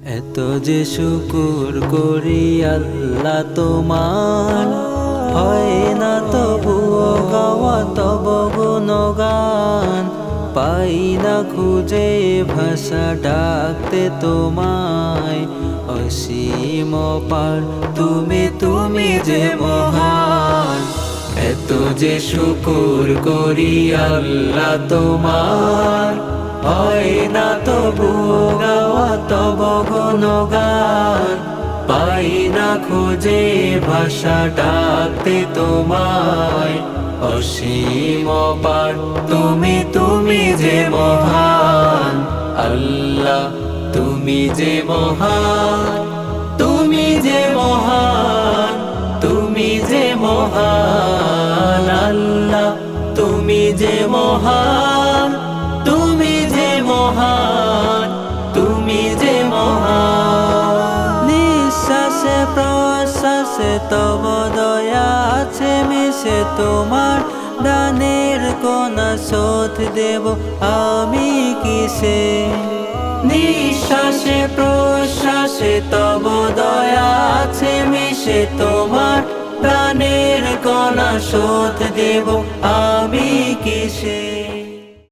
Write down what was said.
এত যে শুকুর করি আল্লাহ তোমার, হয় না তবুও গাওয়া তব গুণগান। পাই না খুঁজে ভাষা ডাকতে তোমায়, অসীম পার তুমি তুমি যে মহান। এত যে শুকুর করি আল্লাহ তোমার, হয় না তবুও গাওয়া তব গুণগান। পাই না খুঁজে ভাষা ডাকতে তোমায়, অসীম পার তুমি তুমি যে মহান। আল্লাহ তুমি যে মহান, তুমি যে মহান, তুমি যে মহান। আল্লাহ তুমি যে মহান, তুমি যে মহান, তুমি যে মহান। নিঃশ্বাসে প্রশ্বাসে তব দয়া আছে মিশে, তোমার দানের কোনা শোধ দেব আমি কিসে। নিঃশ্বাসে প্রশ্বাসে তব দয়া আছে মিশে, তোমার দানের কোনা শোধ দেব আমি কিসে।